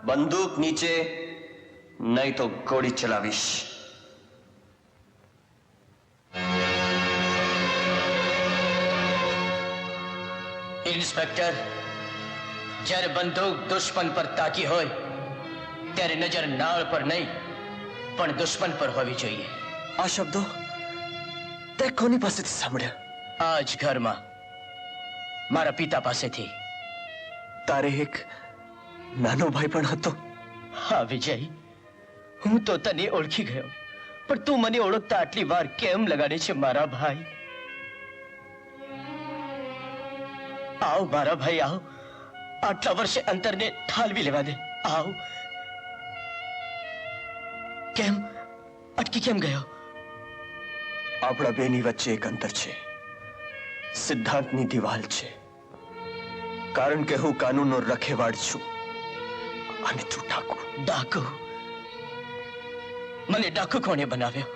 બંદૂક નીચે, નહીં તો ગોળી ચલાવીશ. ઇન્સ્પેક્ટર, જ્યારે બંદૂક દુશ્મન પર તાકી હોય ત્યારે નજર નાળ પર નહીં પણ દુશ્મન પર હોવી જોઈએ. આ શબ્દો તે કોની પાસેથી સાંભળ્યા? આ જ ઘરમાં મારા પિતા પાસેથી. તારે એક નાનો ભાઈ પણ હતો? હા વિજય, હું તો તને ઓળખી ગયો, પણ તું મને ઓળખતા આટલી વાર કેમ લગાડે છે મારા ભાઈ? આવ મારા ભાઈ, આવ. આટલા વર્ષે અંતરને ઠાલવી લેવા દે. આવ. કેમ અટકી કેમ ગયો? આપણા બેની વચ્ચે એક અંતર છે, સિદ્ધાંતની દિવાલ છે. કારણ કે હું કાનૂનનો રખેવાળ છું અને તું ડાકુ. ડાકુ? મને ડાકુ કોણે બનાવ્યો?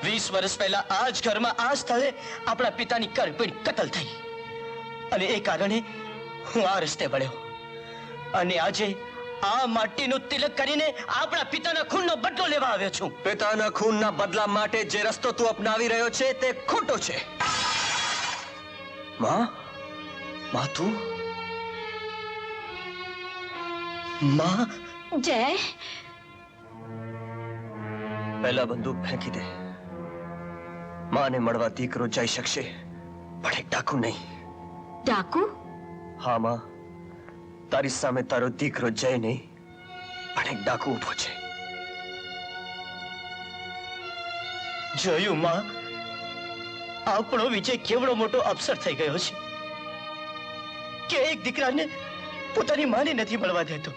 20 વર્ષ પહેલા આ જ ઘરમાં આ સ્થળે આપણા પિતાની કરપીણ કતલ થઈ અને એ કારણે હું આ રસ્તે વળ્યો અને આજે આ માટીનું તિલક કરીને આપણા પિતાના ખૂનનો બદલો લેવા આવ્યો છું. પિતાના ખૂનના બદલા માટે જે રસ્તો તું અપનાવી રહ્યો છે તે ખોટો છે. માં, માં તું? માં? જય, પહેલા બંદૂક ફેંકી દે. માને મળવા દીકરો જઈ શકશે પણ એક ડાકુ નહીં. ડાકુ? હા માં, તારી સામે તારો દીકરો જય નહીં પણ એક ડાકુ ઉભો છે. જોયું માં, આપણો વિજય કેવડો મોટો અફસર થઈ ગયો છે કે એક દીકરાને પોતાની માને નથી મળવા દેતો.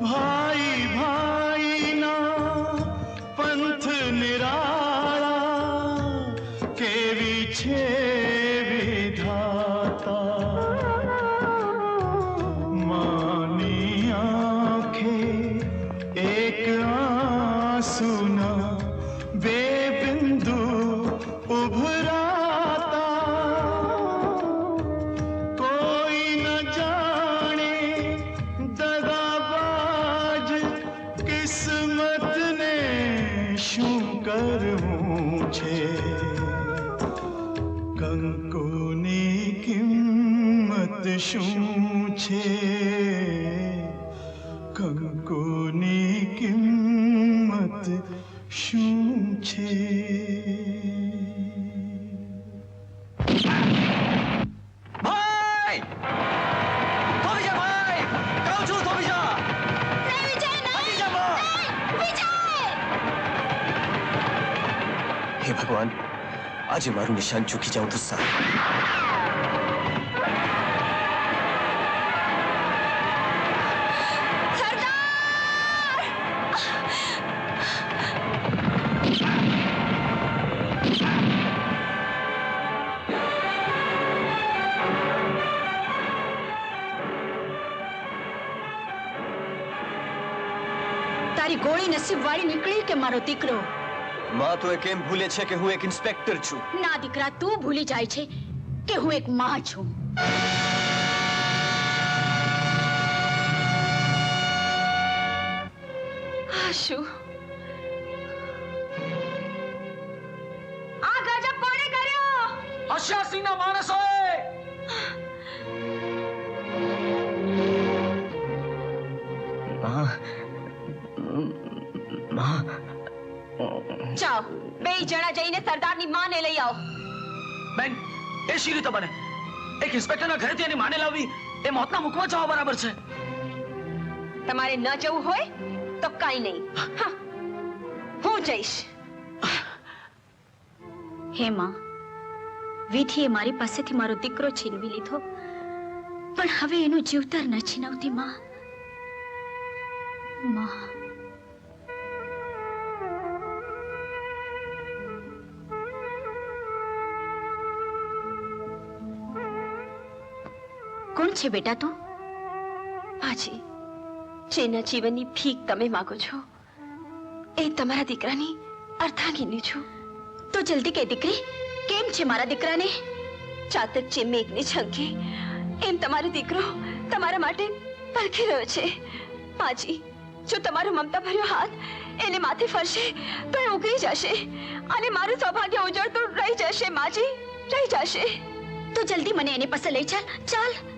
ભાઈ ભાઈના પંથ નિરાળા, કેવી છે વિધાતા. માની આંખે એક આંસુના બે બિંદુ ઉભરાતા. કોઈ ન જાણે દગાબાજ કિસ્મતને શું કરવું છે. કંકોની કિંમત શું છે? કંકોની કિંમત શું છે? ભાઈ! થોભી જા ભાઈ! કહું છું થોભી જા! ભાગી જા માં! હે ભગવાન, આજે મારું નિશાન ચૂકી જાઉં તો સારું. તારી ગોળી નસીબ વાળી નીકળી કે મારો દીકરો? માં તો એ કેમ ભૂલે છે કે હું એક ઇન્સ્પેક્ટર છું? ના દીકરા, તું ભૂલી જાય છે કે હું એક માં છું. આ શું? આ ગજબ કોણે કર્યો? અશ્યાસિંહના માણસોએ! જાઓ, બે જણા જઈને સરદારની માને લઈ આવો. બેન, એ શી રીતે બને? એક ઇન્સ્પેક્ટરના ઘરેથી એની માને લાવવી એ મોતના મુખમાં જવા બરાબર છે. તમારે ન જવું હોય તો કાઈ નહીં. હા, હું જઈશ. હે માં, વિધિએ મારી પાસેથી મારો દીકરો છીનવી લીધો, પણ હવે એનું જીવતર ન છીનવતી માં. માં, કોણ છે બેટા તું? માજી, જેના જીવનની ભીખ તમે માંગો છો એ તમારા દીકરાની અર્ધાંગીની છું. તો જલ્દી કે દીકરી, કેમ છે મારા દીકરાને? ચાતક જે મેઘને ઝંખે એમ તમારો દીકરો તમારા માટે પરખી રહ્યો છે. માજી, જો તમારો મમતા ભર્યો હાથ એને માથે ફરશે તો એ ઉગરી જશે અને મારું સૌભાગ્ય ઉજળતું રહી જશે. માજી, રહી જશે. તો જલ્દી મને એની પાસે લઈ ચાલ. ચાલ.